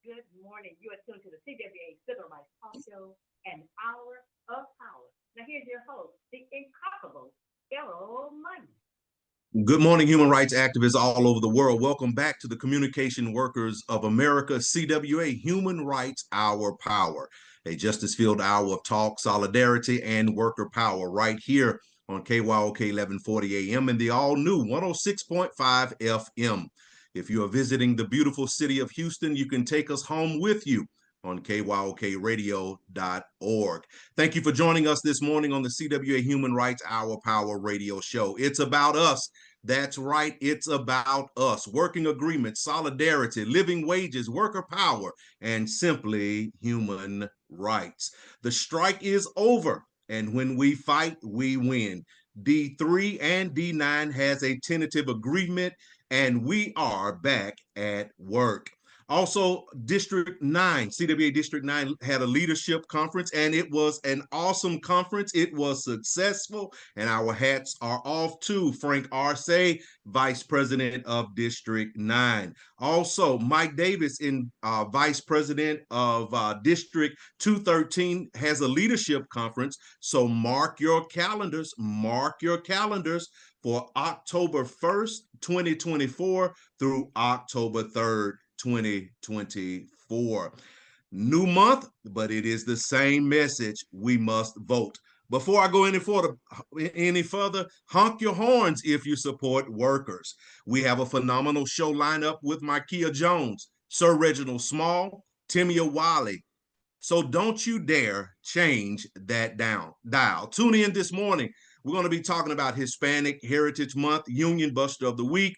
Good morning. You are tuned to the CWA Civil Rights Talk Show, an hour of power. Now, here's your host, the incomparable Errol Money. Good morning, human rights activists all over the world. Welcome back to the Communication Workers of America, CWA Human Rights Hour Power, a justice-filled hour of talk, solidarity, and worker power right here on KYOK 1140 AM and the all-new 106.5 FM. If you are visiting the beautiful city of Houston, you can take us home with you on kyokradio.org. Thank you for joining us this morning on the CWA Human Rights Hour Power Radio Show. It's about us. That's right. It's about us. Working agreements, solidarity, living wages, worker power, and simply human rights. The strike is over, and when we fight, we win. D3 and D9 has a tentative agreement, and we are back at work. Also, District 9, CWA District 9 had a leadership conference, and it was an awesome conference. It was successful, and our hats are off to Frank Arce, Vice President of District 9. Also, Mike Davis, Vice President of District 213, has a leadership conference. So mark your calendars for October 1st, 2024 through October 3rd, 2024. New month, but it is the same message. We must vote. Before I go any further, honk your horns if you support workers. We have a phenomenal show lineup with Markia Jones, Sir Reginald Small, Timia Wiley. So don't you dare change that dial. Tune in this morning. We're going to be talking about Hispanic Heritage Month, Union Buster of the Week,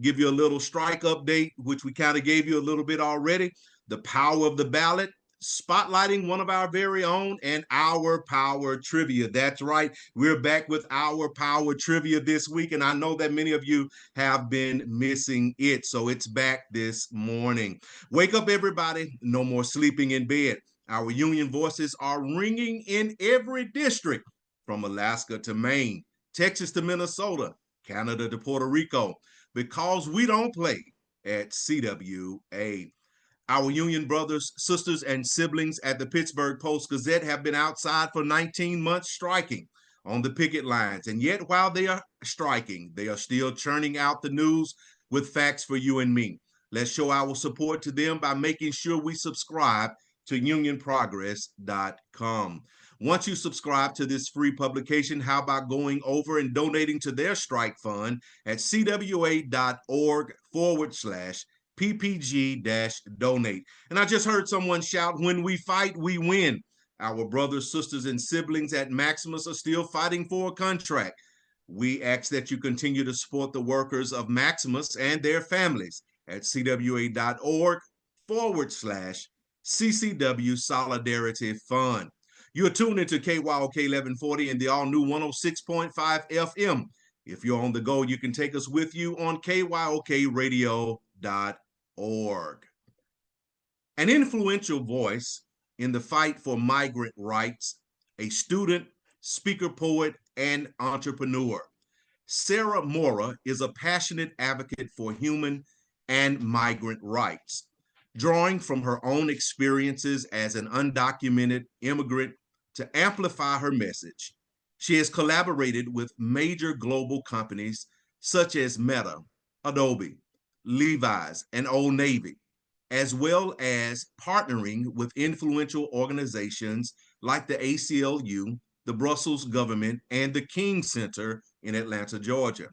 give you a little strike update, which we kind of gave you a little bit already, the power of the ballot, spotlighting one of our very own, and our power trivia. That's right. We're back with our power trivia this week, and I know that many of you have been missing it, so it's back this morning. Wake up, everybody. No more sleeping in bed. Our union voices are ringing in every district, from Alaska to Maine, Texas to Minnesota, Canada to Puerto Rico, because we don't play at CWA. Our union brothers, sisters, and siblings at the Pittsburgh Post-Gazette have been outside for 19 months striking on the picket lines. And yet, while they are striking, they are still churning out the news with facts for you and me. Let's show our support to them by making sure we subscribe to unionprogress.com. Once you subscribe to this free publication, how about going over and donating to their strike fund at cwa.org/PPG-donate. And I just heard someone shout, when we fight, we win. Our brothers, sisters, and siblings at Maximus are still fighting for a contract. We ask that you continue to support the workers of Maximus and their families at cwa.org/CCW Solidarity Fund. You're tuned into KYOK 1140 and the all-new 106.5 FM. If you're on the go, you can take us with you on kyokradio.org. An influential voice in the fight for migrant rights, a student, speaker, poet, and entrepreneur. Sarah Mora is a passionate advocate for human and migrant rights. Drawing from her own experiences as an undocumented immigrant to amplify her message, she has collaborated with major global companies such as Meta, Adobe, Levi's, and Old Navy, as well as partnering with influential organizations like the ACLU, the Brussels government, and the King Center in Atlanta, Georgia.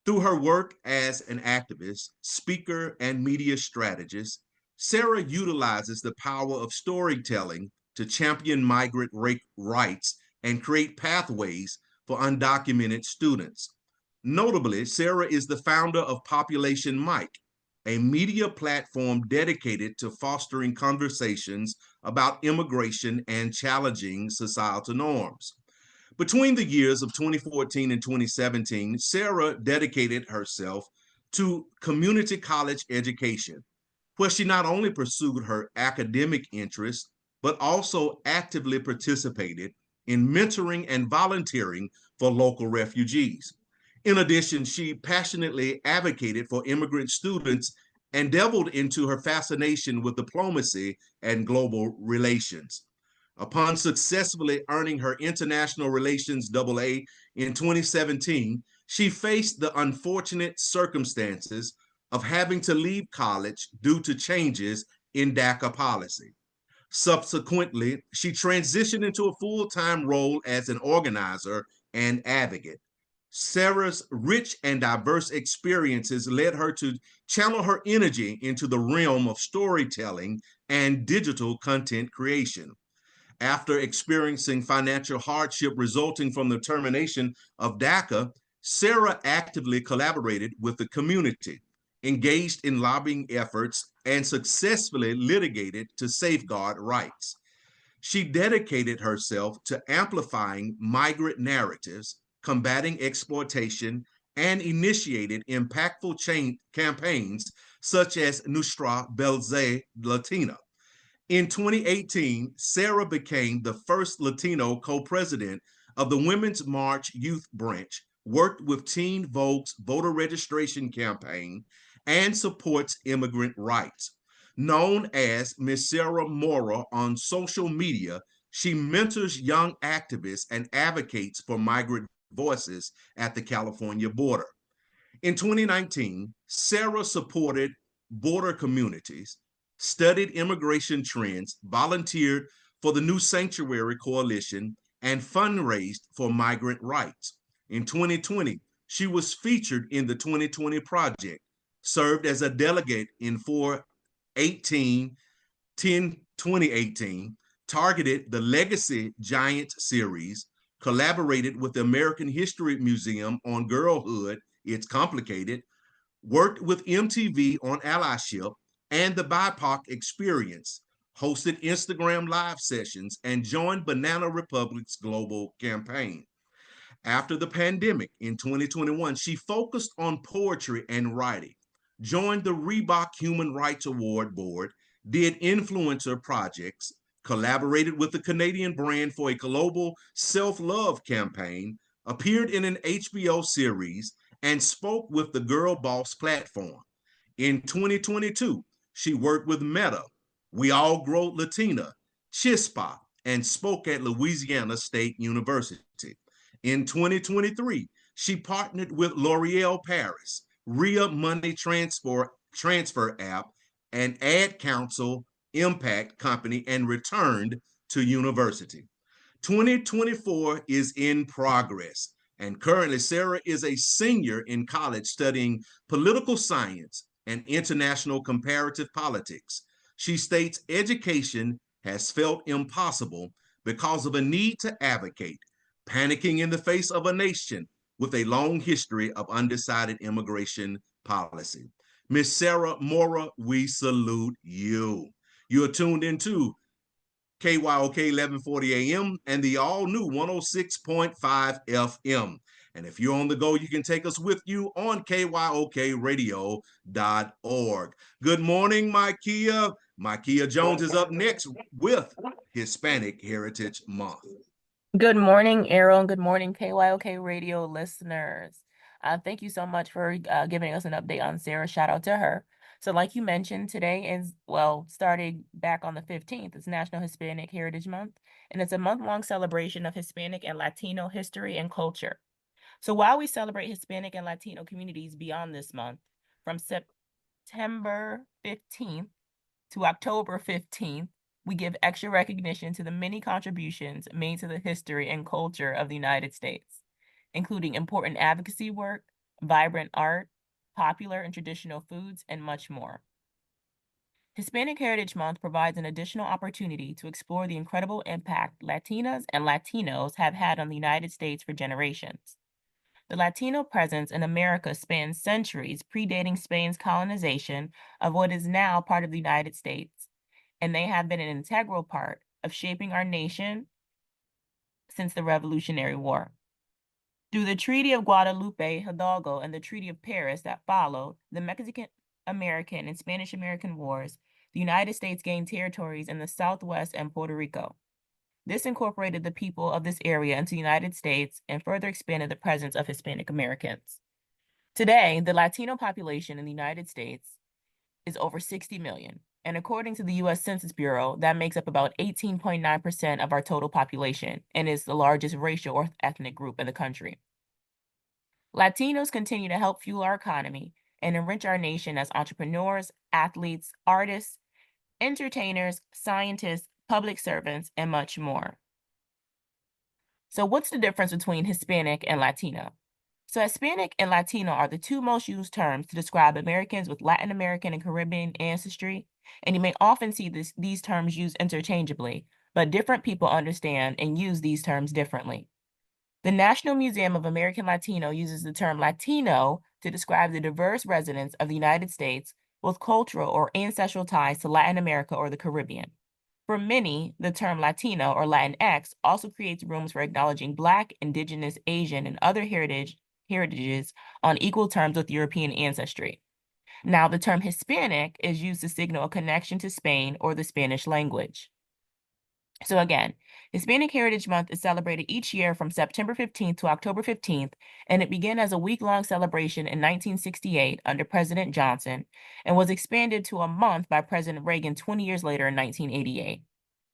Through her work as an activist, speaker, and media strategist, Sarah utilizes the power of storytelling to champion migrant rights and create pathways for undocumented students. Notably, Sarah is the founder of Population Mike, a media platform dedicated to fostering conversations about immigration and challenging societal norms. Between the years of 2014 and 2017, Sarah dedicated herself to community college education, where she not only pursued her academic interests, but also actively participated in mentoring and volunteering for local refugees. In addition, she passionately advocated for immigrant students and delved into her fascination with diplomacy and global relations. Upon successfully earning her International Relations AA in 2017, she faced the unfortunate circumstances of having to leave college due to changes in DACA policy. Subsequently, she transitioned into a full-time role as an organizer and advocate. Sarah's rich and diverse experiences led her to channel her energy into the realm of storytelling and digital content creation. After experiencing financial hardship resulting from the termination of DACA, Sarah actively collaborated with the community, engaged in lobbying efforts, and successfully litigated to safeguard rights. She dedicated herself to amplifying migrant narratives, combating exploitation, and initiated impactful campaigns such as Nuestra Belze Latina. In 2018, Sarah became the first Latino co-president of the Women's March Youth Branch, worked with Teen Vogue's voter registration campaign, and supports immigrant rights. Known as Miss Sarah Mora on social media, she mentors young activists and advocates for migrant voices at the California border. In 2019, Sarah supported border communities, studied immigration trends, volunteered for the New Sanctuary Coalition, and fundraised for migrant rights. In 2020, she was featured in the 2020 Project, served as a delegate in 2018, targeted the Legacy Giant series, collaborated with the American History Museum on Girlhood, It's Complicated, worked with MTV on allyship and the BIPOC Experience, hosted Instagram live sessions, and joined Banana Republic's global campaign. After the pandemic in 2021, she focused on poetry and writing, joined the Reebok Human Rights Award Board, did influencer projects, collaborated with the Canadian brand for a global self-love campaign, appeared in an HBO series, and spoke with the Girl Boss platform. In 2022, she worked with Meta, We All Grow Latina, Chispa, and spoke at Louisiana State University. In 2023, she partnered with L'Oreal Paris, RIA Money Transfer app, and Ad Council Impact Company, and returned to university. 2024 is in progress, and currently Sarah is a senior in college studying political science and international comparative politics. She states education has felt impossible because of a need to advocate, panicking in the face of a nation with a long history of undecided immigration policy. Miss Sarah Mora, we salute you. You are tuned into KYOK 1140 AM and the all-new 106.5 FM. And if you're on the go, you can take us with you on kyokradio.org. Good morning, Micaiah. Micaiah Jones is up next with Hispanic Heritage Month. Good morning, Errol, and good morning, KYOK radio listeners. Thank you so much for giving us an update on Sarah. Shout out to her. So like you mentioned, today is, well, starting back on the 15th, it's National Hispanic Heritage Month, and it's a month-long celebration of Hispanic and Latino history and culture. So while we celebrate Hispanic and Latino communities beyond this month, from September 15th to October 15th, we give extra recognition to the many contributions made to the history and culture of the United States, including important advocacy work, vibrant art, popular and traditional foods, and much more. Hispanic Heritage Month provides an additional opportunity to explore the incredible impact Latinas and Latinos have had on the United States for generations. The Latino presence in America spans centuries, predating Spain's colonization of what is now part of the United States, and they have been an integral part of shaping our nation since the Revolutionary War. Through the Treaty of Guadalupe Hidalgo and the Treaty of Paris that followed, the Mexican-American and Spanish-American Wars, the United States gained territories in the Southwest and Puerto Rico. This incorporated the people of this area into the United States and further expanded the presence of Hispanic Americans. Today, the Latino population in the United States is over 60 million. And according to the US Census Bureau, that makes up about 18.9% of our total population and is the largest racial or ethnic group in the country. Latinos continue to help fuel our economy and enrich our nation as entrepreneurs, athletes, artists, entertainers, scientists, public servants, and much more. So what's the difference between Hispanic and Latino? So Hispanic and Latino are the two most used terms to describe Americans with Latin American and Caribbean ancestry, and you may often see these terms used interchangeably, but different people understand and use these terms differently. The National Museum of American Latino uses the term Latino to describe the diverse residents of the United States with cultural or ancestral ties to Latin America or the Caribbean. For many, the term Latino or Latinx also creates rooms for acknowledging Black, Indigenous, Asian, and other heritages on equal terms with European ancestry. Now, the term Hispanic is used to signal a connection to Spain or the Spanish language. So again, Hispanic Heritage Month is celebrated each year from September 15th to October 15th, and it began as a week-long celebration in 1968 under President Johnson and was expanded to a month by President Reagan 20 years later in 1988.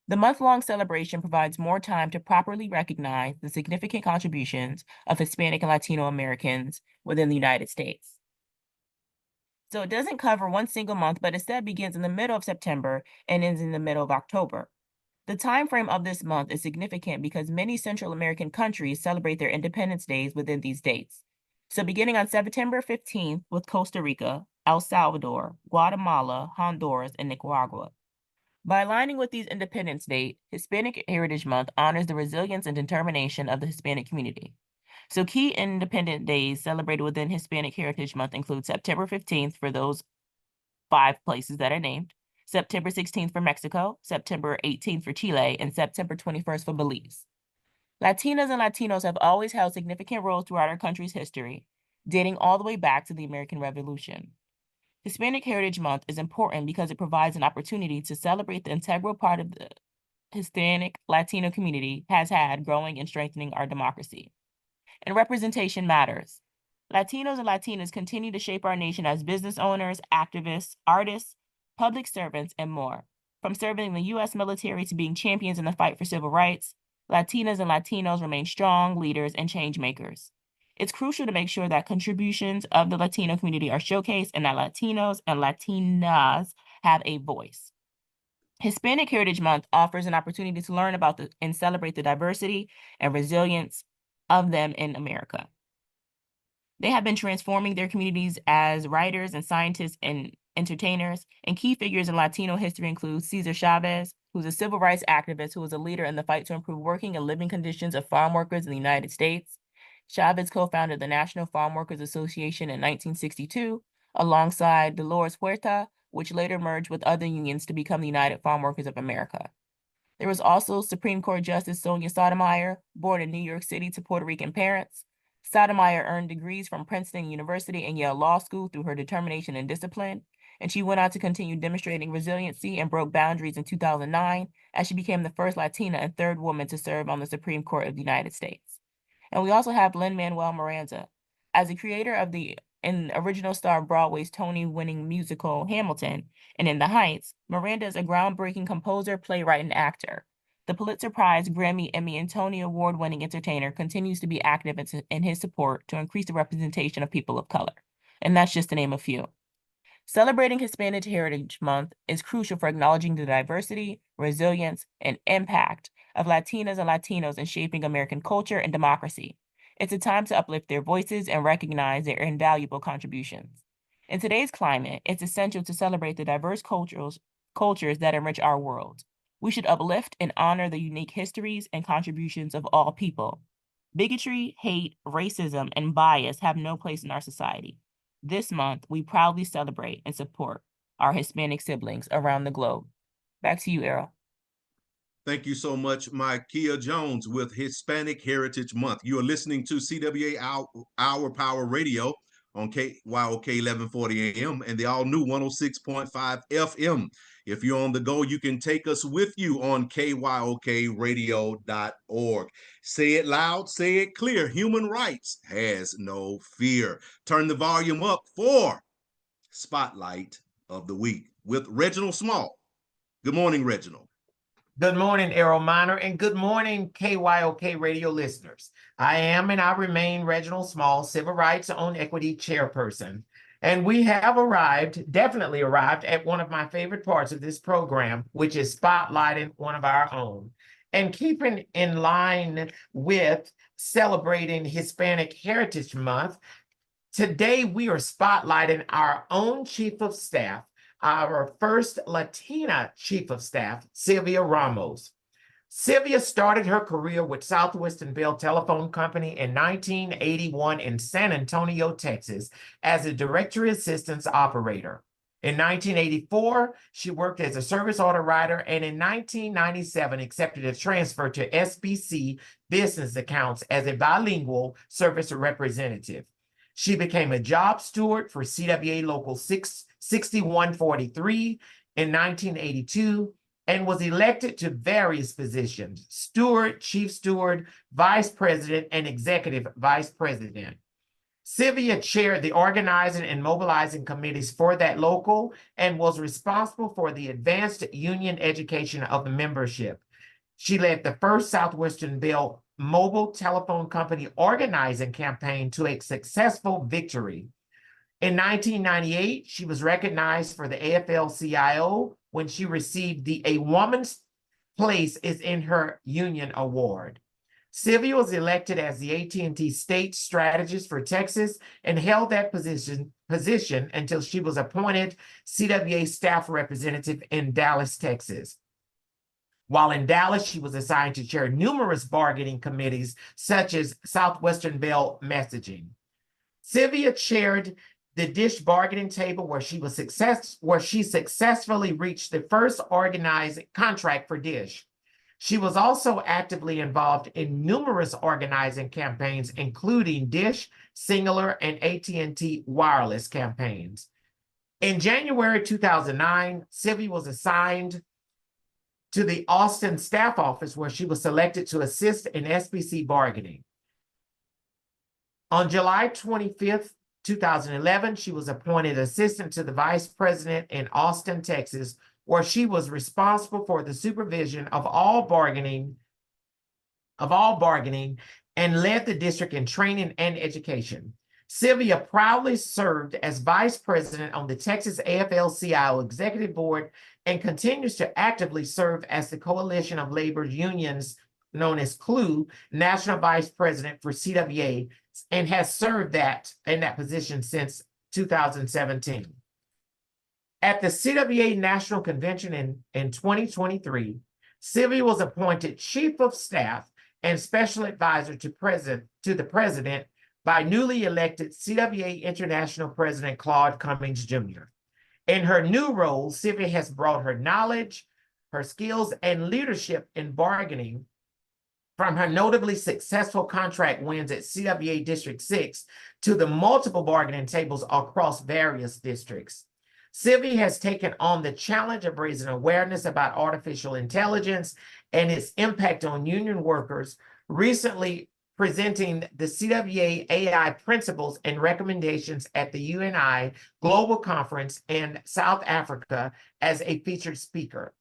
The month-long celebration provides more time to properly recognize the significant contributions of Hispanic and Latino Americans within the United States. So it doesn't cover one single month, but instead begins in the middle of September and ends in the middle of October. The time frame of this month is significant because many Central American countries celebrate their Independence Days within these dates. So beginning on September 15th with Costa Rica, El Salvador, Guatemala, Honduras, and Nicaragua. By aligning with these Independence Day, Hispanic Heritage Month honors the resilience and determination of the Hispanic community. So key Independent Days celebrated within Hispanic Heritage Month include September 15th for those 5 places that are named, September 16th for Mexico, September 18th for Chile, and September 21st for Belize. Latinas and Latinos have always held significant roles throughout our country's history, dating all the way back to the American Revolution. Hispanic Heritage Month is important because it provides an opportunity to celebrate the integral part of the Hispanic Latino community has had growing and strengthening our democracy. And representation matters. Latinos and Latinas continue to shape our nation as business owners, activists, artists, public servants, and more. From serving in the U.S. military to being champions in the fight for civil rights, Latinas and Latinos remain strong leaders and change makers. It's crucial to make sure that contributions of the Latino community are showcased and that Latinos and Latinas have a voice. Hispanic Heritage Month offers an opportunity to learn about and celebrate the diversity and resilience of them in America. They have been transforming their communities as writers and scientists and entertainers, and key figures in Latino history include Cesar Chavez, who's a civil rights activist who was a leader in the fight to improve working and living conditions of farm workers in the United States. Chavez co-founded the National Farm Workers Association in 1962, alongside Dolores Huerta, which later merged with other unions to become the United Farm Workers of America. There was also Supreme Court Justice Sonia Sotomayor, born in New York City to Puerto Rican parents. Sotomayor earned degrees from Princeton University and Yale Law School through her determination and discipline, and she went on to continue demonstrating resiliency and broke boundaries in 2009 as she became the first Latina and third woman to serve on the Supreme Court of the United States. And we also have Lin-Manuel Miranda. As the creator of the original star of Broadway's Tony-winning musical Hamilton and In the Heights, Miranda is a groundbreaking composer, playwright, and actor. The Pulitzer Prize, Grammy, Emmy, and Tony Award-winning entertainer continues to be active in his support to increase the representation of people of color. And that's just to name a few. Celebrating Hispanic Heritage Month is crucial for acknowledging the diversity, resilience, and impact of Latinas and Latinos in shaping American culture and democracy. It's a time to uplift their voices and recognize their invaluable contributions. In today's climate, it's essential to celebrate the diverse cultures that enrich our world. We should uplift and honor the unique histories and contributions of all people. Bigotry, hate, racism, and bias have no place in our society. This month, we proudly celebrate and support our Hispanic siblings around the globe. Back to you, Errol. Thank you so much, Micaiah Jones with Hispanic Heritage Month. You are listening to CWA Hour Power Radio on KYOK 1140 AM and the all-new 106.5 FM. If you're on the go, you can take us with you on kyokradio.org. Say it loud, say it clear. Human rights has no fear. Turn the volume up for Spotlight of the Week with Reginald Small. Good morning, Reginald. Good morning, Errol Minor, and good morning, KYOK radio listeners. I am and I remain Reginald Small, Civil Rights on Equity Chairperson. And we have definitely arrived at one of my favorite parts of this program, which is spotlighting one of our own. And keeping in line with celebrating Hispanic Heritage Month, today we are spotlighting our own Chief of Staff, our first Latina Chief of Staff, Sylvia Ramos. Sylvia started her career with Southwestern Bell Telephone Company in 1981 in San Antonio, Texas, as a directory assistance operator. In 1984, she worked as a service order writer, and in 1997 accepted a transfer to SBC Business Accounts as a bilingual service representative. She became a job steward for CWA Local 6143 in 1982 and was elected to various positions: steward, chief steward, vice president, and executive vice president. Sylvia chaired the organizing and mobilizing committees for that local and was responsible for the advanced union education of the membership. She led the first Southwestern Bell mobile telephone company organizing campaign to a successful victory. In 1998, she was recognized for the AFL-CIO when she received the A Woman's Place is in Her Union Award. Sylvia was elected as the AT&T state strategist for Texas and held that position until she was appointed CWA staff representative in Dallas, Texas. While in Dallas, she was assigned to chair numerous bargaining committees, such as Southwestern Bell Messaging. Sylvia chaired the DISH bargaining table, where she successfully reached the first organized contract for DISH. She was also actively involved in numerous organizing campaigns, including DISH, Singular, and AT&T wireless campaigns. In January 2009, Sylvia was assigned to the Austin staff office, where she was selected to assist in SBC bargaining. On July 25th, 2011, she was appointed assistant to the vice president in Austin, Texas, where she was responsible for the supervision of all bargaining and led the district in training and education. Sylvia proudly served as vice president on the Texas AFL-CIO executive board and continues to actively serve as the Coalition of Labor Unions, known as CLU, national vice president for CWA, and has served in that position since 2017. At the CWA National Convention in 2023, Sylvia was appointed Chief of Staff and Special Advisor to the President by newly elected CWA International President Claude Cummings Jr. In her new role, Sylvia has brought her knowledge, her skills, and leadership in bargaining from her notably successful contract wins at CWA District 6 to the multiple bargaining tables across various districts. Sylvia has taken on the challenge of raising awareness about artificial intelligence and its impact on union workers, recently presenting the CWA AI principles and recommendations at the UNI Global Conference in South Africa as a featured speaker.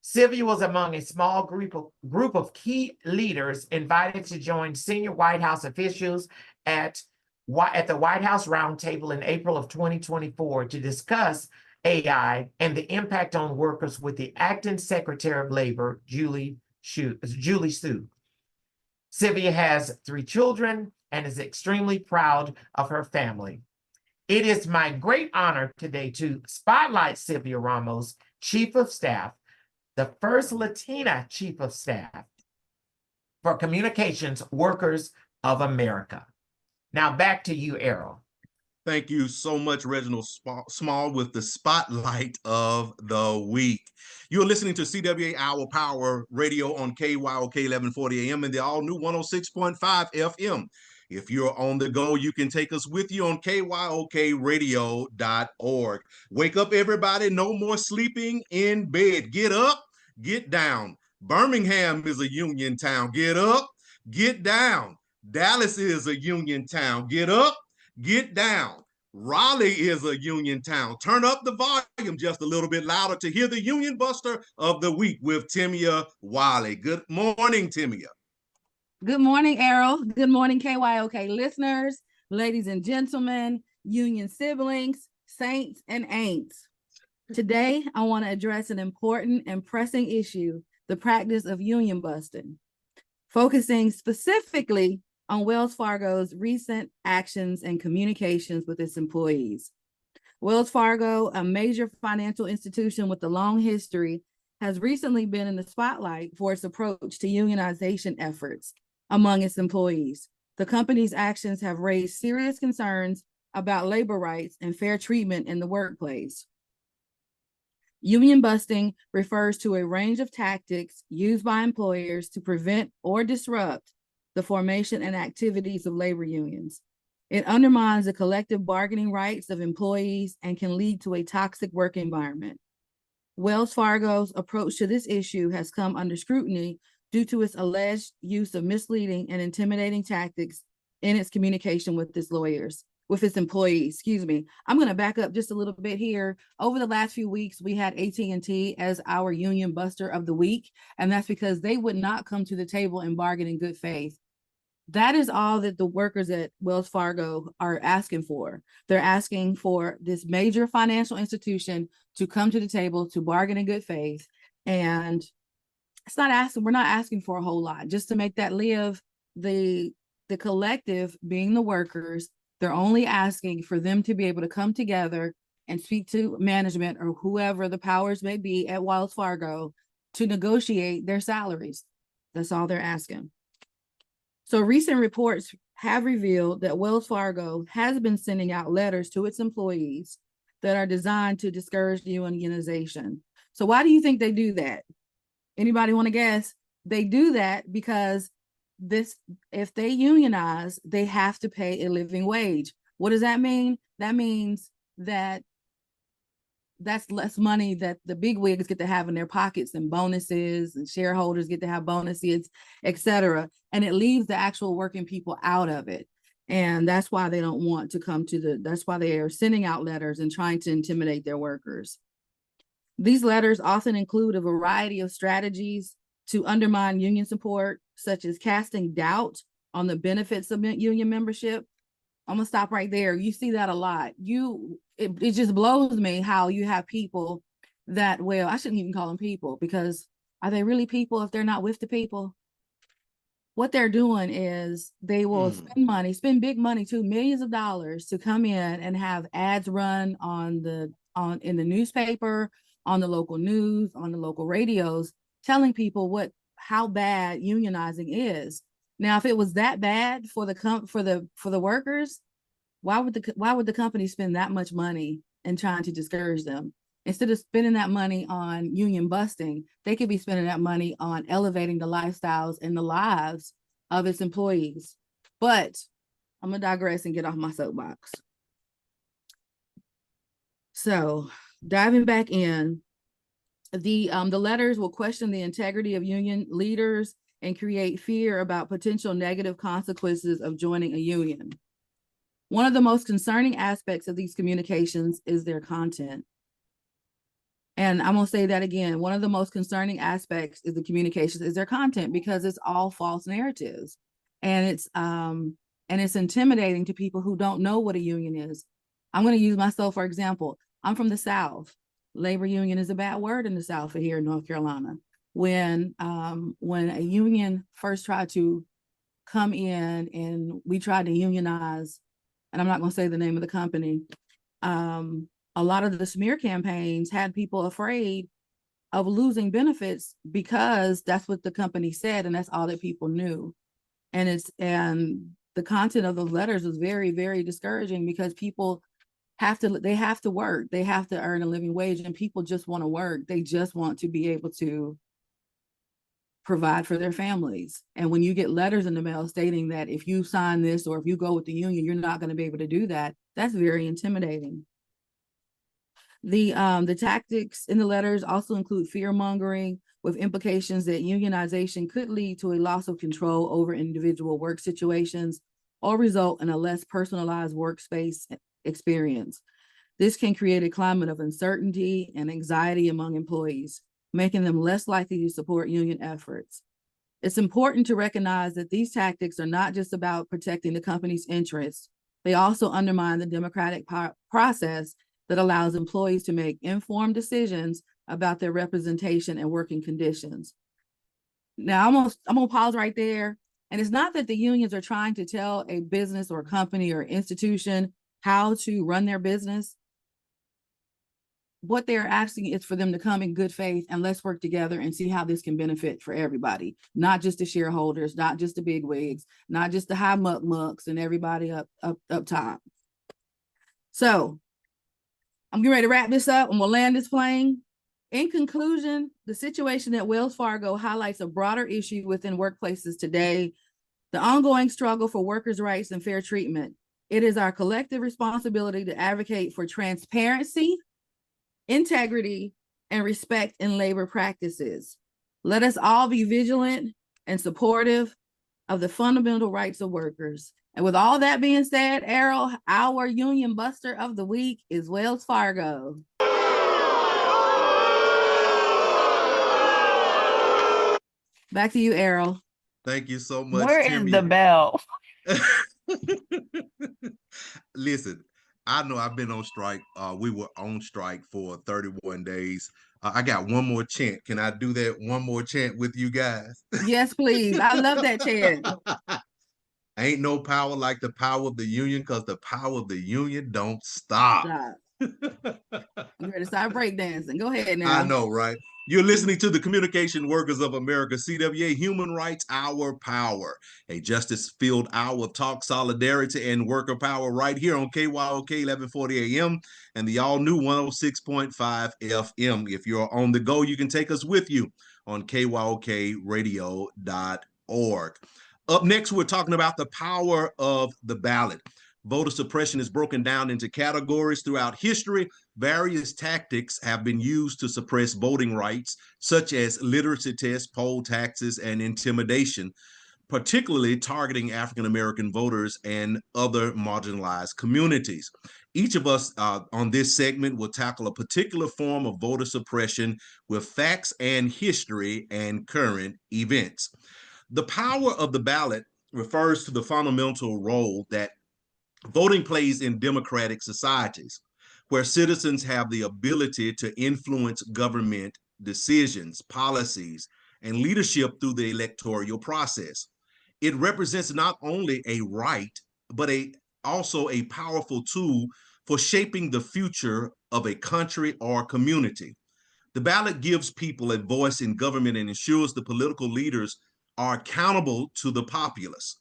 Sylvia was among a small group of key leaders invited to join senior White House officials at the White House Roundtable in April of 2024 to discuss AI and the impact on workers with the Acting Secretary of Labor, Julie Su. Sylvia has 3 children and is extremely proud of her family. It is my great honor today to spotlight Sylvia Ramos, Chief of Staff, the first Latina Chief of Staff for Communications Workers of America. Now back to you, Errol. Thank you so much, Reginald Small, with the spotlight of the week. You're listening to CWA Our Power Radio on KYOK 1140 AM and the all-new 106.5 FM. If you're on the go, you can take us with you on kyokradio.org. Wake up, everybody. No more sleeping in bed. Get up, get down. Birmingham is a union town. Get up, get down. Dallas is a union town. Get up, get down. Raleigh is a union town. Turn up the volume just a little bit louder to hear the Union Buster of the Week with Timia Wiley. Good morning, Timia. Good morning, Errol. Good morning, KYOK listeners, ladies and gentlemen, union siblings, saints and ain'ts. Today, I want to address an important and pressing issue, the practice of union busting, focusing specifically on Wells Fargo's recent actions and communications with its employees. Wells Fargo, a major financial institution with a long history, has recently been in the spotlight for its approach to unionization efforts among its employees. The company's actions have raised serious concerns about labor rights and fair treatment in the workplace. Union busting refers to a range of tactics used by employers to prevent or disrupt the formation and activities of labor unions. It undermines the collective bargaining rights of employees and can lead to a toxic work environment. Wells Fargo's approach to this issue has come under scrutiny due to its alleged use of misleading and intimidating tactics in its communication with its employees. I'm going to back up just a little bit here. Over the last few weeks, we had AT&T as our union buster of the week, and that's because they would not come to the table and bargain in good faith. That is all that the workers at Wells Fargo are asking for. They're asking for this major financial institution to come to the table to bargain in good faith. And we're not asking for a whole lot, just to make that live. The collective, being the workers, they're only asking for them to be able to come together and speak to management or whoever the powers may be at Wells Fargo to negotiate their salaries. That's all they're asking. So recent reports have revealed that Wells Fargo has been sending out letters to its employees that are designed to discourage unionization. So why do you think they do that? Anybody want to guess? They do that because if they unionize, they have to pay a living wage. What does that mean? That means that that's less money that the big wigs get to have in their pockets, and bonuses, and shareholders get to have bonuses, etc. And it leaves the actual working people out of it. And that's why they don't want to that's why they are sending out letters and trying to intimidate their workers. These letters often include a variety of strategies to undermine union support, such as casting doubt on the benefits of union membership. I'm gonna stop right there. You see that a lot. It just blows me how you have people that, well, I shouldn't even call them people, because are they really people if they're not with the people? What they're doing is they will spend big money too, millions of dollars, to come in and have ads run in the newspaper, on the local news, on the local radios, telling people how bad unionizing is. Now, if it was that bad for the workers, why would the company spend that much money in trying to discourage them? Instead of spending that money on union busting, they could be spending that money on elevating the lifestyles and the lives of its employees. But I'm gonna digress and get off my soapbox. So, diving back in, the letters will question the integrity of union leaders and create fear about potential negative consequences of joining a union. One of the most concerning aspects of these communications is their content. And I'm gonna say that again. One of the most concerning aspects is the communications is their content, because it's all false narratives, and it's intimidating to people who don't know what a union is. I'm going to use myself for example. I'm from the South. Labor union is a bad word in the South here in North Carolina. When a union first tried to come in and we tried to unionize, and I'm not going to say the name of the company, a lot of the smear campaigns had people afraid of losing benefits because that's what the company said, and that's all that people knew. And the content of those letters was very, very discouraging, because people have to work, they have to earn a living wage, and people just want to work. They just want to be able to provide for their families. And when you get letters in the mail stating that if you sign this or if you go with the union, you're not going to be able to do that, that's very intimidating. The tactics in the letters also include fear mongering, with implications that unionization could lead to a loss of control over individual work situations or result in a less personalized workspace experience. This can create a climate of uncertainty and anxiety among employees, making them less likely to support union efforts. It's important to recognize that these tactics are not just about protecting the company's interests. They also undermine the democratic process that allows employees to make informed decisions about their representation and working conditions. Now, I'm gonna pause right there. And it's not that the unions are trying to tell a business or company or institution how to run their business. What they're asking is for them to come in good faith and let's work together and see how this can benefit for everybody, not just the shareholders, not just the big wigs, not just the high mucks and everybody up top. So I'm getting ready to wrap this up and we'll land this plane. In conclusion, the situation at Wells Fargo highlights a broader issue within workplaces today, the ongoing struggle for workers' rights and fair treatment. It is our collective responsibility to advocate for transparency, integrity, and respect in labor practices. Let us all be vigilant and supportive of the fundamental rights of workers. And with all that being said, Errol, our union buster of the week is Wells Fargo. Back to you, Errol. Thank you so much, Where Timmy. is the bell? Listen, I know I've been on strike. We were on strike for 31 days. I got one more chant. Can I do that one more chant with you guys? Yes, please. I love that chant. Ain't no power like the power of the union, because the power of the union don't stop. You ready to start breakdancing? Go ahead now. I know, right? You're listening to the Communication Workers of America, CWA Human Rights Our Power, a justice-filled hour of talk, solidarity, and worker power right here on KYOK 1140 AM and the all-new 106.5 FM. If you're on the go, you can take us with you on kyokradio.org. Up next, we're talking about the power of the ballot. Voter suppression is broken down into categories throughout history. Various tactics have been used to suppress voting rights, such as literacy tests, poll taxes, and intimidation, particularly targeting African-American voters and other marginalized communities. Each of us on this segment will tackle a particular form of voter suppression with facts and history and current events. The power of the ballot refers to the fundamental role that voting plays in democratic societies, where citizens have the ability to influence government decisions, policies, and leadership through the electoral process. It represents not only a right, but also a powerful tool for shaping the future of a country or community. The ballot gives people a voice in government and ensures the political leaders are accountable to the populace.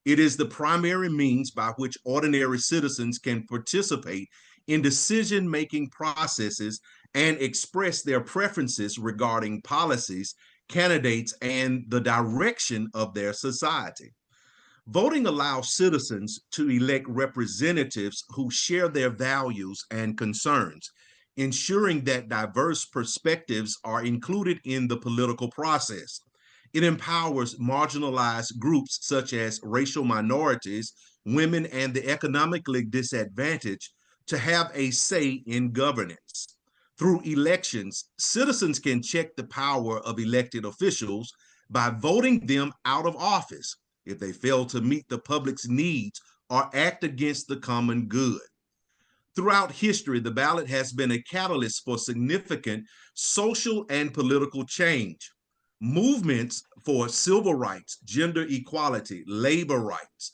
It is the primary means by which ordinary citizens can participate in decision-making processes and express their preferences regarding policies, candidates, and the direction of their society. Voting allows citizens to elect representatives who share their values and concerns, ensuring that diverse perspectives are included in the political process. It empowers marginalized groups such as racial minorities, women, and the economically disadvantaged to have a say in governance. Through elections, citizens can check the power of elected officials by voting them out of office if they fail to meet the public's needs or act against the common good. Throughout history, the ballot has been a catalyst for significant social and political change. Movements for civil rights, gender equality, labor rights,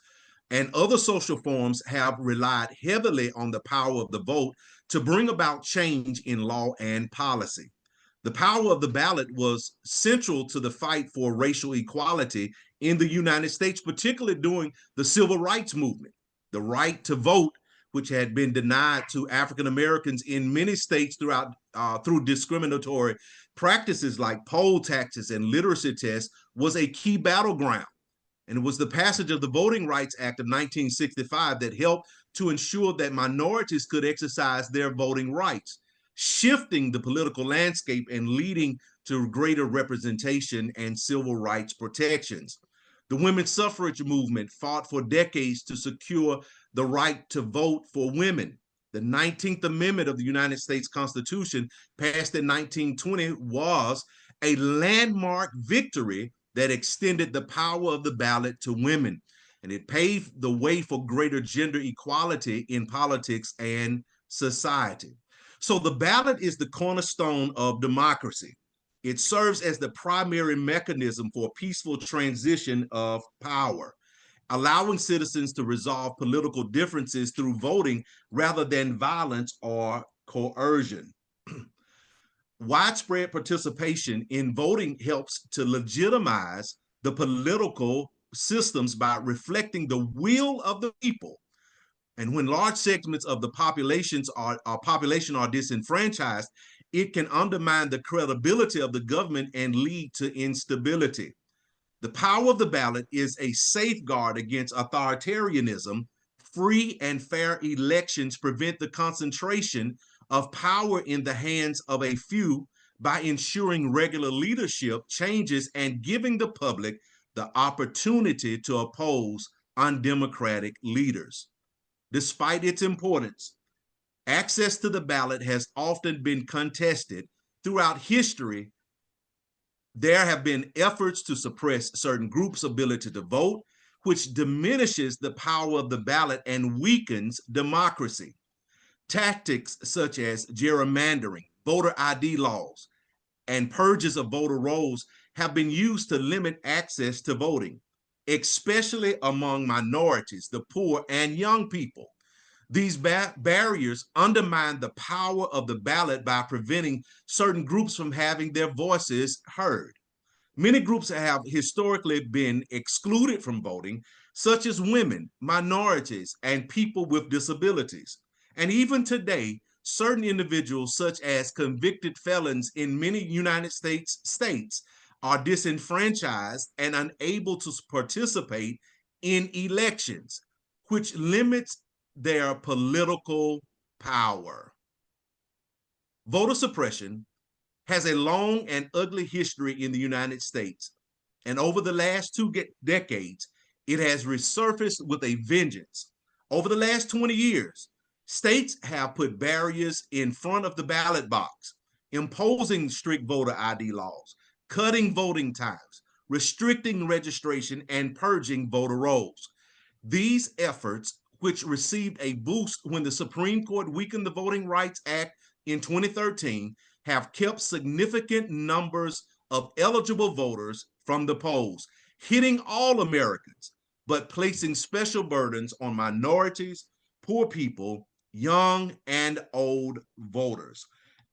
and other social forms have relied heavily on the power of the vote to bring about change in law and policy. The power of the ballot was central to the fight for racial equality in the United States, particularly during the Civil Rights Movement. The right to vote, which had been denied to African Americans in many states through discriminatory practices like poll taxes and literacy tests, was a key battleground. And it was the passage of the Voting Rights Act of 1965 that helped to ensure that minorities could exercise their voting rights, shifting the political landscape and leading to greater representation and civil rights protections. The women's suffrage movement fought for decades to secure the right to vote for women. The 19th Amendment of the United States Constitution, passed in 1920, was a landmark victory that extended the power of the ballot to women, and it paved the way for greater gender equality in politics and society. So the ballot is the cornerstone of democracy. It serves as the primary mechanism for peaceful transition of power, allowing citizens to resolve political differences through voting rather than violence or coercion. Widespread participation in voting helps to legitimize the political systems by reflecting the will of the people. And when large segments of the population are disenfranchised, it can undermine the credibility of the government and lead to instability. The power of the ballot is a safeguard against authoritarianism. Free and fair elections prevent the concentration of power in the hands of a few by ensuring regular leadership changes and giving the public the opportunity to oppose undemocratic leaders. Despite its importance, access to the ballot has often been contested. Throughout history, there have been efforts to suppress certain groups' ability to vote, which diminishes the power of the ballot and weakens democracy. Tactics such as gerrymandering, voter ID laws, and purges of voter rolls have been used to limit access to voting, especially among minorities, the poor, and young people. These barriers undermine the power of the ballot by preventing certain groups from having their voices heard. Many groups have historically been excluded from voting, such as women, minorities, and people with disabilities. And even today, certain individuals, such as convicted felons in many United States states, are disenfranchised and unable to participate in elections, which limits their political power. Voter suppression has a long and ugly history in the United States, and over the last 2 decades, it has resurfaced with a vengeance. Over the last 20 years, states have put barriers in front of the ballot box, imposing strict voter ID laws, cutting voting times, restricting registration, and purging voter rolls. These efforts, which received a boost when the Supreme Court weakened the Voting Rights Act in 2013, have kept significant numbers of eligible voters from the polls, hitting all Americans, but placing special burdens on minorities, poor people, young and old voters.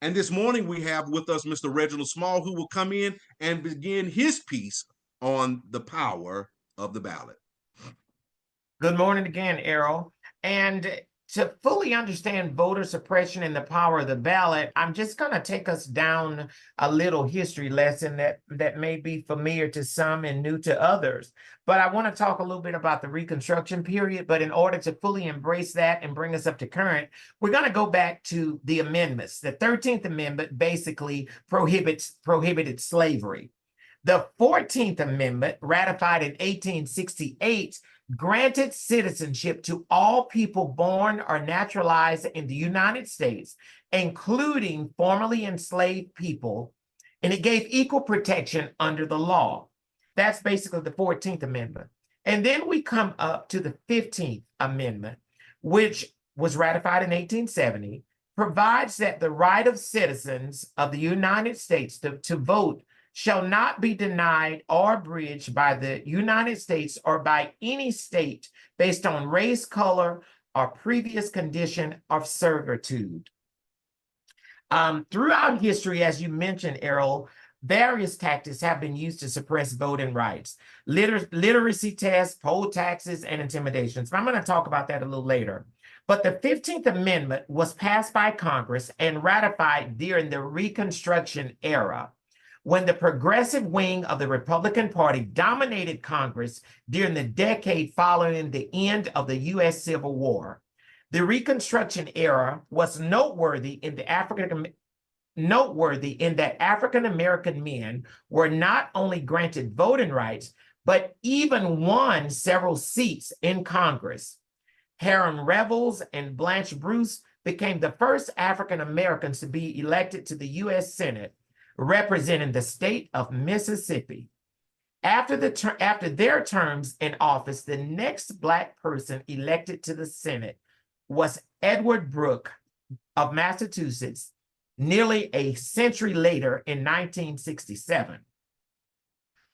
And this morning we have with us Mr. Reginald Small, who will come in and begin his piece on the power of the ballot. Good morning again, Errol. And to fully understand voter suppression and the power of the ballot, I'm just going to take us down a little history lesson that may be familiar to some and new to others. But I want to talk a little bit about the Reconstruction period. But in order to fully embrace that and bring us up to current, we're going to go back to the amendments. The 13th Amendment basically prohibited slavery. The 14th Amendment, ratified in 1868, granted citizenship to all people born or naturalized in the United States, including formerly enslaved people, and it gave equal protection under the law. That's basically the 14th Amendment. And then we come up to the 15th Amendment, which was ratified in 1870, provides that the right of citizens of the United States to vote shall not be denied or abridged by the United States or by any state based on race, color, or previous condition of servitude. Throughout history, as you mentioned, Errol, various tactics have been used to suppress voting rights, literacy tests, poll taxes, and intimidations. I'm going to talk about that a little later. But the 15th Amendment was passed by Congress and ratified during the Reconstruction era, when the progressive wing of the Republican Party dominated Congress during the decade following the end of the U.S. Civil War. The Reconstruction era was noteworthy in that African American men were not only granted voting rights, but even won several seats in Congress. Heron Revels and Blanche Bruce became the first African Americans to be elected to the U.S. Senate, representing the state of Mississippi. After their terms in office, the next Black person elected to the Senate was Edward Brooke of Massachusetts, nearly a century later in 1967.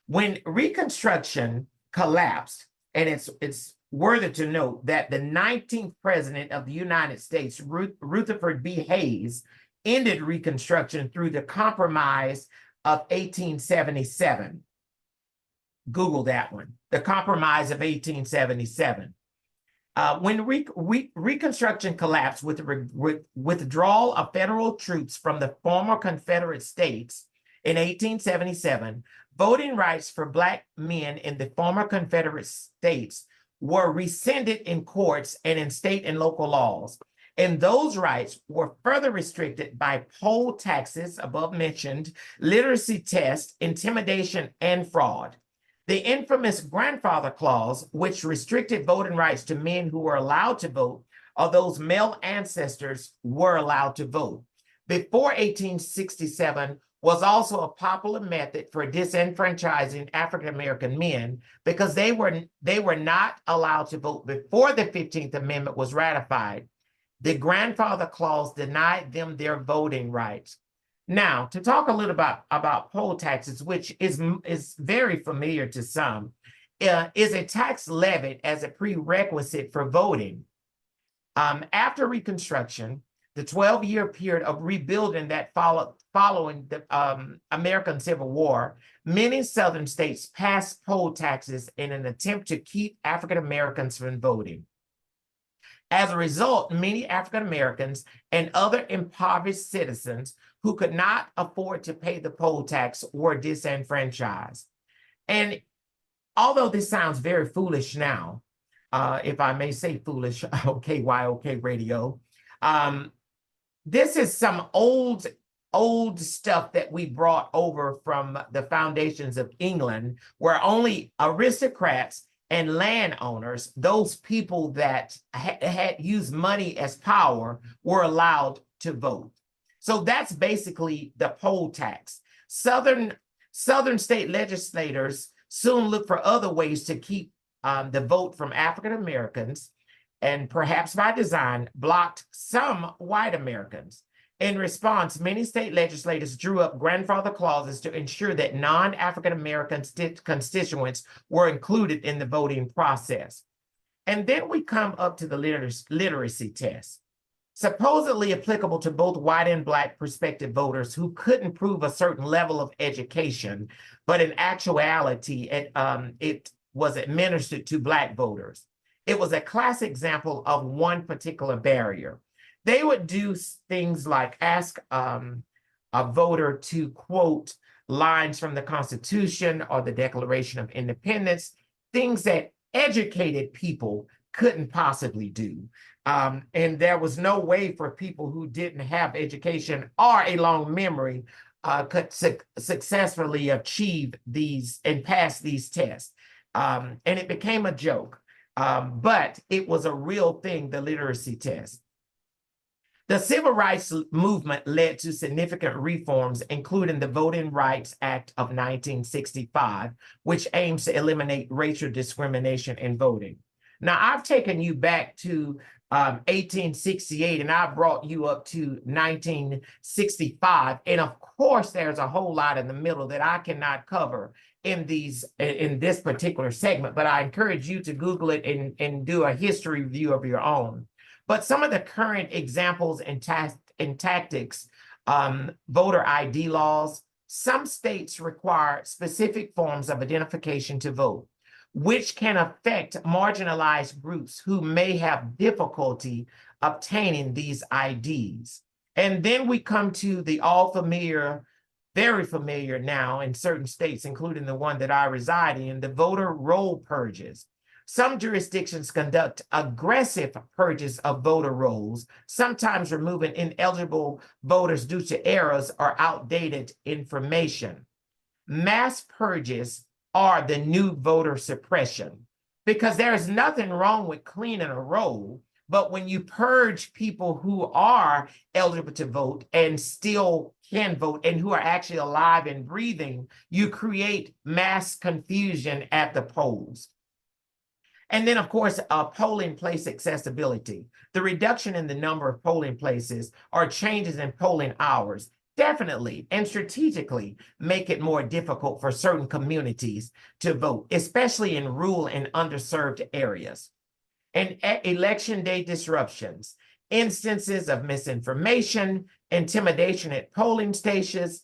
When Reconstruction collapsed, and it's worthy to note that the 19th president of the United States, Rutherford B. Hayes, ended Reconstruction through the Compromise of 1877. Google that one, the Compromise of 1877. When Reconstruction collapsed with the withdrawal of federal troops from the former Confederate states in 1877, voting rights for Black men in the former Confederate states were rescinded in courts and in state and local laws. And those rights were further restricted by poll taxes, above mentioned, literacy tests, intimidation, and fraud. The infamous grandfather clause, which restricted voting rights to men who were allowed to vote, or those male ancestors were allowed to vote, before 1867, was also a popular method for disenfranchising African-American men because they were not allowed to vote before the 15th Amendment was ratified. The grandfather clause denied them their voting rights. Now, to talk a little about poll taxes, which is very familiar to some, is a tax levied as a prerequisite for voting. After Reconstruction, the 12-year period of rebuilding that following the American Civil War, many Southern states passed poll taxes in an attempt to keep African Americans from voting. As a result, many African Americans and other impoverished citizens who could not afford to pay the poll tax were disenfranchised. And although this sounds very foolish now, if I may say foolish, KYOK radio, this is some old stuff that we brought over from the foundations of England, where only aristocrats and landowners, those people that had used money as power, were allowed to vote. So that's basically the poll tax. Southern state legislators soon looked for other ways to keep the vote from African Americans, and perhaps by design, blocked some white Americans. In response, many state legislators drew up grandfather clauses to ensure that non-African American constituents were included in the voting process. And then we come up to the literacy test, supposedly applicable to both white and Black prospective voters who couldn't prove a certain level of education, but in actuality, it was administered to Black voters. It was a classic example of one particular barrier. They would do things like ask a voter to quote lines from the Constitution or the Declaration of Independence, things that educated people couldn't possibly do. And there was no way for people who didn't have education or a long memory could successfully achieve these and pass these tests. And it became a joke, but it was a real thing, the literacy test. The civil rights movement led to significant reforms, including the Voting Rights Act of 1965, which aims to eliminate racial discrimination in voting. Now, I've taken you back to 1868, and I brought you up to 1965. And of course, there's a whole lot in the middle that I cannot cover in this particular segment, but I encourage you to Google it and do a history review of your own. But some of the current examples and tactics, voter ID laws, some states require specific forms of identification to vote, which can affect marginalized groups who may have difficulty obtaining these IDs. And then we come to the all familiar, very familiar now in certain states, including the one that I reside in, the voter roll purges. Some jurisdictions conduct aggressive purges of voter rolls, sometimes removing ineligible voters due to errors or outdated information. Mass purges or the new voter suppression. Because there is nothing wrong with cleaning a roll, but when you purge people who are eligible to vote and still can vote and who are actually alive and breathing, you create mass confusion at the polls. And then, of course, polling place accessibility. The reduction in the number of polling places or changes in polling hours definitely and strategically make it more difficult for certain communities to vote, especially in rural and underserved areas. And election day disruptions, instances of misinformation, intimidation at polling stations,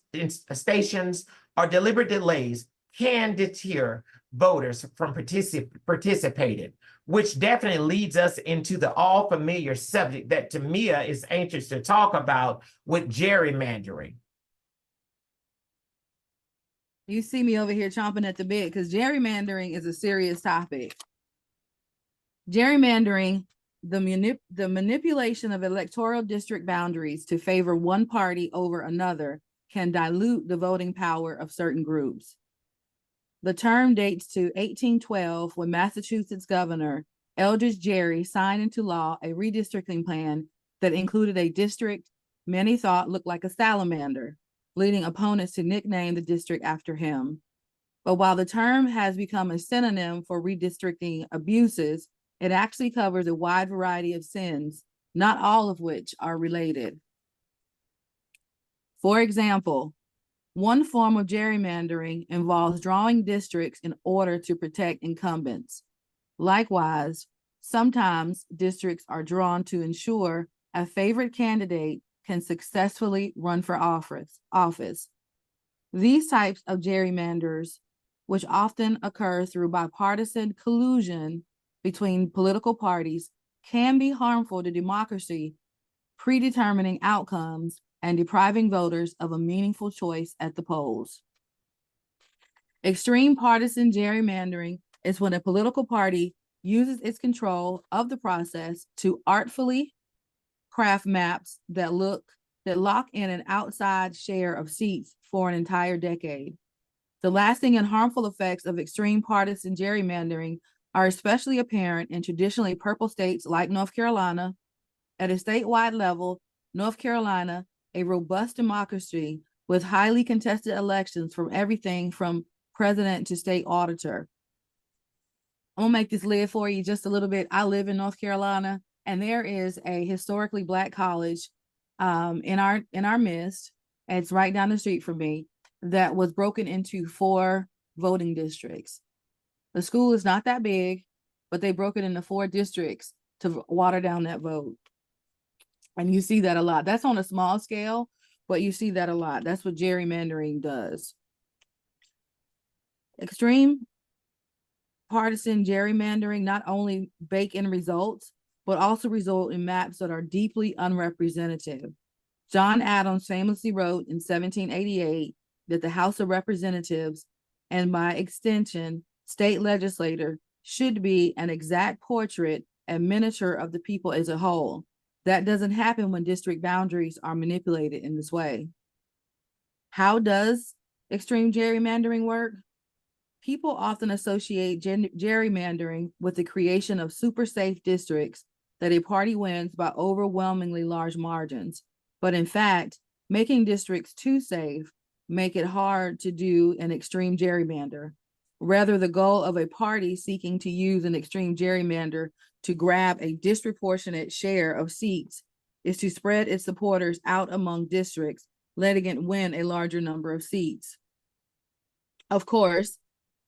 or deliberate delays can deter voters from participating, which definitely leads us into the all familiar subject that Tamia is anxious to talk about with gerrymandering. You see me over here chomping at the bit because gerrymandering is a serious topic. Gerrymandering, the manipulation of electoral district boundaries to favor one party over another, can dilute the voting power of certain groups. The term dates to 1812 when Massachusetts Governor Eldridge Gerry signed into law a redistricting plan that included a district many thought looked like a salamander, leading opponents to nickname the district after him. But while the term has become a synonym for redistricting abuses, it actually covers a wide variety of sins, not all of which are related. For example, one form of gerrymandering involves drawing districts in order to protect incumbents. Likewise, sometimes districts are drawn to ensure a favorite candidate can successfully run for office. These types of gerrymanders, which often occur through bipartisan collusion between political parties, can be harmful to democracy, predetermining outcomes and depriving voters of a meaningful choice at the polls. Extreme partisan gerrymandering is when a political party uses its control of the process to artfully craft maps that lock in an outside share of seats for an entire decade. The lasting and harmful effects of extreme partisan gerrymandering are especially apparent in traditionally purple states like North Carolina. At a statewide level, North Carolina, a robust democracy with highly contested elections from everything from president to state auditor. I'm gonna make this live for you just a little bit. I live in North Carolina, and there is a historically Black college in our midst. And it's right down the street from me, that was broken into 4 voting districts. The school is not that big, but they broke it into 4 districts to water down that vote. And you see that a lot. That's on a small scale, but you see that a lot. That's what gerrymandering does. Extreme partisan gerrymandering not only bake in results, but also result in maps that are deeply unrepresentative. John Adams famously wrote in 1788 that the House of Representatives, and by extension, state legislature, should be an exact portrait and miniature of the people as a whole. That doesn't happen when district boundaries are manipulated in this way. How does extreme gerrymandering work? People often associate gerrymandering with the creation of super safe districts that a party wins by overwhelmingly large margins. But in fact, making districts too safe make it hard to do an extreme gerrymander. Rather, the goal of a party seeking to use an extreme gerrymander to grab a disproportionate share of seats is to spread its supporters out among districts, letting it win a larger number of seats. Of course,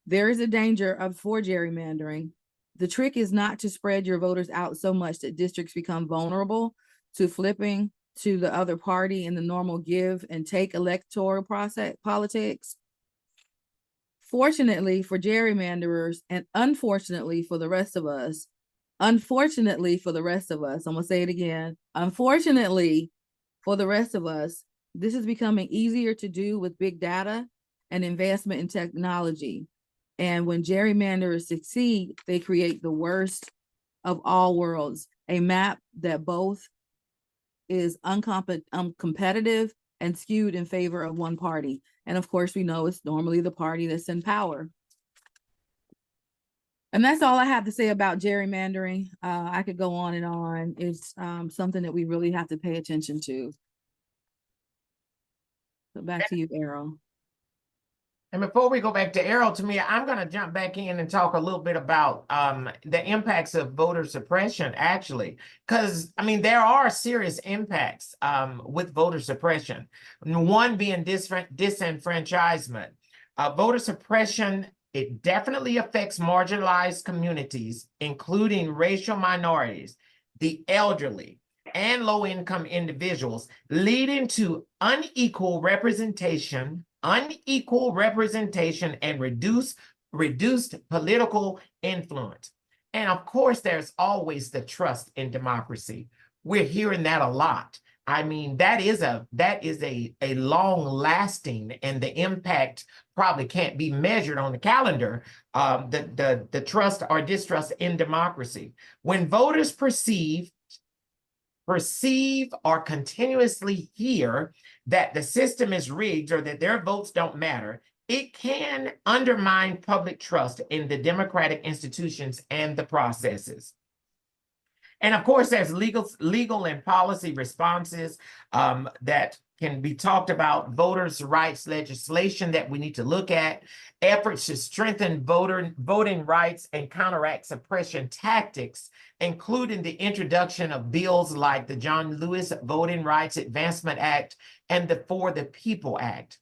there is a danger for gerrymandering. The trick is not to spread your voters out so much that districts become vulnerable to flipping to the other party in the normal give and take electoral politics. Fortunately for gerrymanderers, and unfortunately for the rest of us, I'm gonna say it again. Unfortunately for the rest of us, this is becoming easier to do with big data and investment in technology. And when gerrymanderers succeed, they create the worst of all worlds, a map that both is uncompetitive and skewed in favor of one party. And of course, we know it's normally the party that's in power. And that's all I have to say about gerrymandering. I could go on and on. It's something that we really have to pay attention to. So back to you, Errol. And before we go back to Errol, to me, I'm going to jump back in and talk a little bit about the impacts of voter suppression, actually, because, I mean, there are serious impacts with voter suppression. One being disenfranchisement. Voter suppression, it definitely affects marginalized communities, including racial minorities, the elderly, and low-income individuals, leading to unequal representation and reduced political influence. And of course, there's always the trust in democracy. We're hearing that a lot. I mean, that is a long lasting, and the impact probably can't be measured on the calendar, the trust or distrust in democracy. When voters perceive or continuously hear that the system is rigged or that their votes don't matter, it can undermine public trust in the democratic institutions and the processes. And of course, there's legal and policy responses that can be talked about, voters' rights legislation that we need to look at, efforts to strengthen voting rights and counteract suppression tactics, including the introduction of bills like the John Lewis Voting Rights Advancement Act and the For the People Act.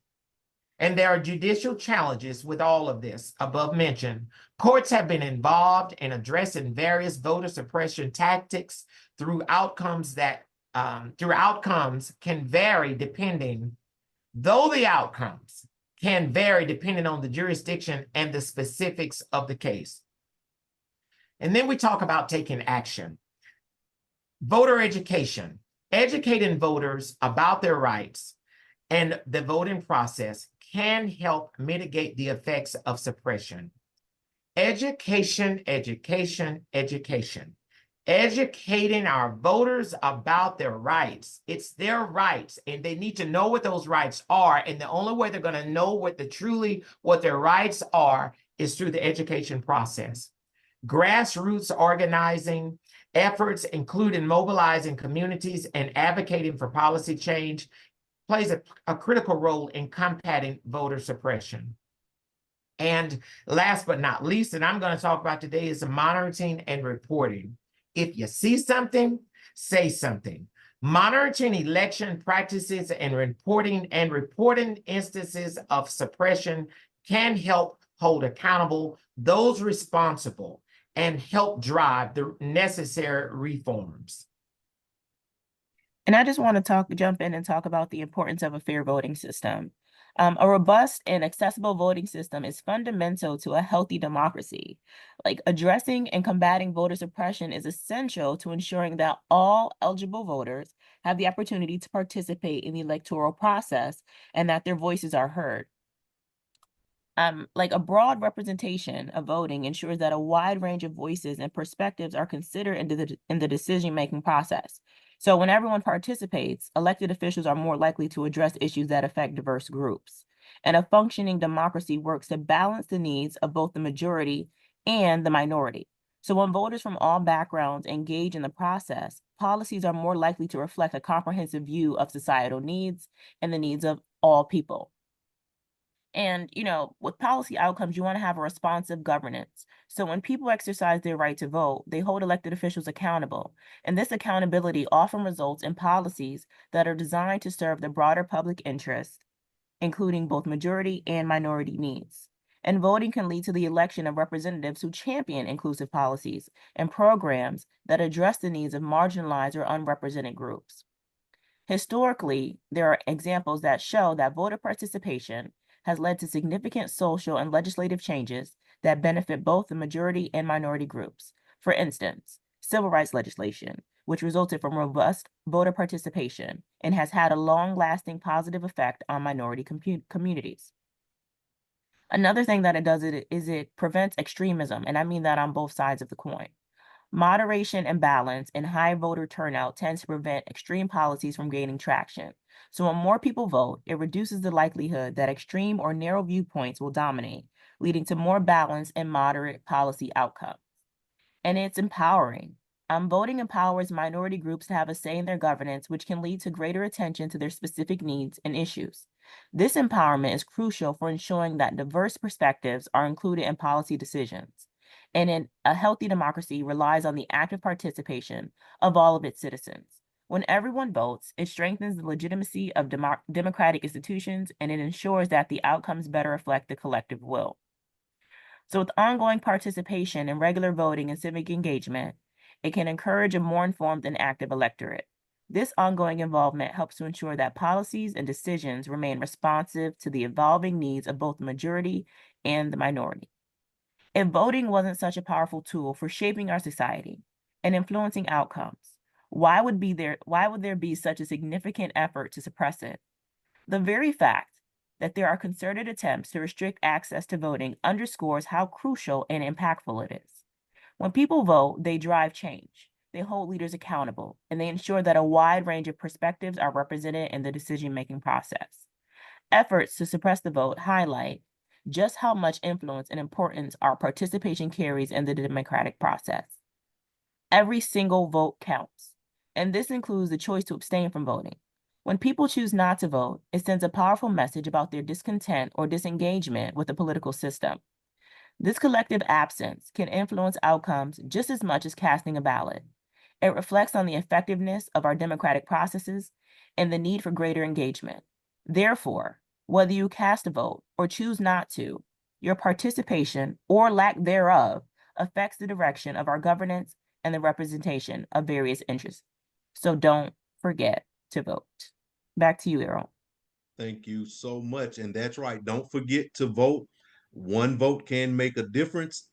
And there are judicial challenges with all of this above mentioned. Courts have been involved in addressing various voter suppression tactics through outcomes can vary depending on the jurisdiction and the specifics of the case. And then we talk about taking action. Voter education, educating voters about their rights and the voting process can help mitigate the effects of suppression. Education. Educating our voters about their rights. It's their rights, and they need to know what those rights are. And the only way they're going to know what their rights are is through the education process. Grassroots organizing efforts, including mobilizing communities and advocating for policy change, plays a critical role in combating voter suppression. And last but not least, and I'm going to talk about today, is monitoring and reporting. If you see something, say something. Monitoring election practices and reporting instances of suppression can help hold accountable those responsible and help drive the necessary reforms. And I just want to jump in and talk about the importance of a fair voting system. A robust and accessible voting system is fundamental to a healthy democracy. Like, addressing and combating voter suppression is essential to ensuring that all eligible voters have the opportunity to participate in the electoral process and that their voices are heard. Like, a broad representation of voting ensures that a wide range of voices and perspectives are considered in the decision-making process. So when everyone participates, elected officials are more likely to address issues that affect diverse groups. And a functioning democracy works to balance the needs of both the majority and the minority. So when voters from all backgrounds engage in the process, policies are more likely to reflect a comprehensive view of societal needs and the needs of all people. And, with policy outcomes, you want to have a responsive governance. So when people exercise their right to vote, they hold elected officials accountable. And this accountability often results in policies that are designed to serve the broader public interest, including both majority and minority needs. And voting can lead to the election of representatives who champion inclusive policies and programs that address the needs of marginalized or unrepresented groups. Historically, there are examples that show that voter participation has led to significant social and legislative changes that benefit both the majority and minority groups. For instance, civil rights legislation, which resulted from robust voter participation and has had a long-lasting positive effect on minority communities. Another thing that it does is it prevents extremism, and I mean that on both sides of the coin. Moderation and balance and high voter turnout tends to prevent extreme policies from gaining traction. So when more people vote, it reduces the likelihood that extreme or narrow viewpoints will dominate, leading to more balanced and moderate policy outcomes. And it's empowering. Voting empowers minority groups to have a say in their governance, which can lead to greater attention to their specific needs and issues. This empowerment is crucial for ensuring that diverse perspectives are included in policy decisions. And in a healthy democracy relies on the active participation of all of its citizens. When everyone votes, it strengthens the legitimacy of democratic institutions, and it ensures that the outcomes better reflect the collective will. So with ongoing participation in regular voting and civic engagement, it can encourage a more informed and active electorate. This ongoing involvement helps to ensure that policies and decisions remain responsive to the evolving needs of both the majority and the minority. If voting wasn't such a powerful tool for shaping our society and influencing outcomes, why would there be such a significant effort to suppress it? The very fact that there are concerted attempts to restrict access to voting underscores how crucial and impactful it is. When people vote, they drive change, they hold leaders accountable, and they ensure that a wide range of perspectives are represented in the decision-making process. Efforts to suppress the vote highlight just how much influence and importance our participation carries in the democratic process. Every single vote counts, and this includes the choice to abstain from voting. When people choose not to vote, it sends a powerful message about their discontent or disengagement with the political system. This collective absence can influence outcomes just as much as casting a ballot. It reflects on the effectiveness of our democratic processes and the need for greater engagement. Therefore, whether you cast a vote or choose not to, your participation or lack thereof affects the direction of our governance and the representation of various interests. So don't forget to vote. Back to you, Errol. Thank you so much. And that's right. Don't forget to vote. One vote can make a difference.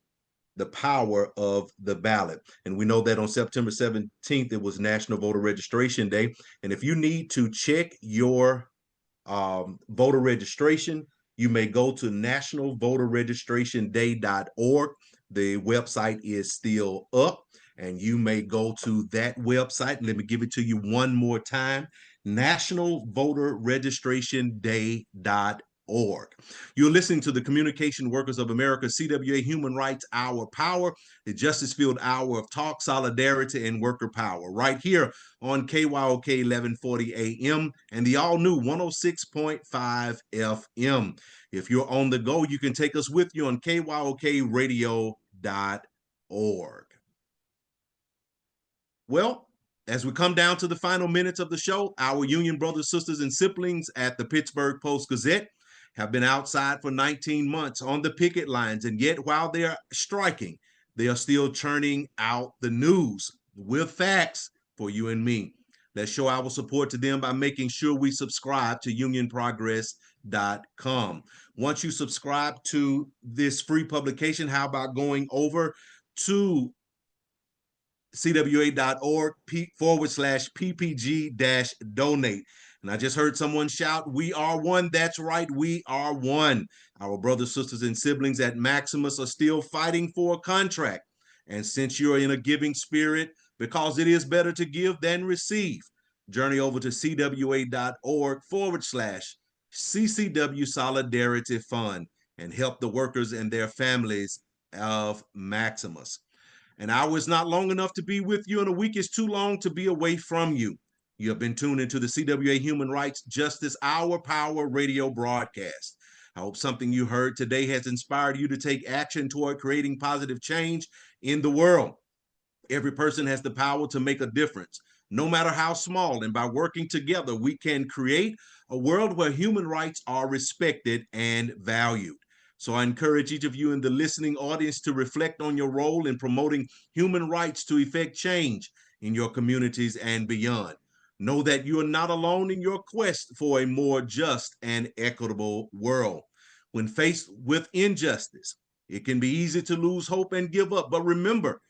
The power of the ballot. And we know that on September 17th, it was National Voter Registration Day. And if you need to check your voter registration, you may go to nationalvoterregistrationday.org. The website is still up, and you may go to that website. Let me give it to you one more time, nationalvoterregistrationday.org. You're listening to the Communication Workers of America, CWA Human Rights Hour Power, the Justice Field Hour of Talk, Solidarity, and Worker Power, right here on KYOK 1140 AM and the all-new 106.5 FM. If you're on the go, you can take us with you on kyokradio.org. Well, as we come down to the final minutes of the show, our union brothers, sisters, and siblings at the Pittsburgh Post-Gazette have been outside for 19 months on the picket lines, and yet while they are striking, they are still churning out the news with facts for you and me. Let's show our support to them by making sure we subscribe to unionprogress.com. Once you subscribe to this free publication, how about going over to cwa.org/ppg-donate. And I just heard someone shout, "We are one." That's right, we are one. Our brothers, sisters, and siblings at Maximus are still fighting for a contract. And since you're in a giving spirit, because it is better to give than receive, journey over to cwa.org/CCW Solidarity Fund and help the workers and their families of Maximus. An hour is not long enough to be with you, and a week is too long to be away from you. You have been tuned into the CWA Human Rights Justice Hour Power radio broadcast. I hope something you heard today has inspired you to take action toward creating positive change in the world. Every person has the power to make a difference, no matter how small, and by working together, we can create a world where human rights are respected and valued. So I encourage each of you in the listening audience to reflect on your role in promoting human rights to effect change in your communities and beyond. Know that you are not alone in your quest for a more just and equitable world. When faced with injustice, it can be easy to lose hope and give up. But remember,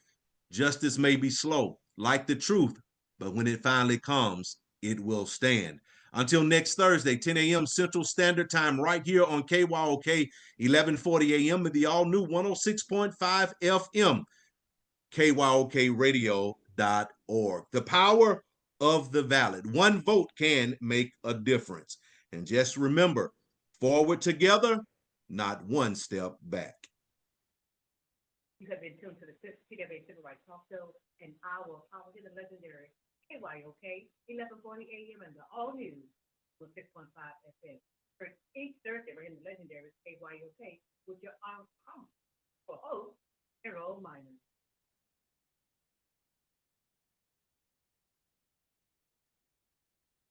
justice may be slow, like the truth, but when it finally comes, it will stand. Until next Thursday, 10 a.m. Central Standard Time, right here on KYOK 1140 AM and the all-new 106.5 FM, kyokradio.org. The power of the valid. One vote can make a difference. And just remember, forward together, not one step back. You have been tuned to the CWA Civil Rights Talk Show, and our apology, the legendary KYOK, 1140 AM, and the all news with 615 FM. For each Thursday, we're in the legendary KYOK with your for host, Harold Minor.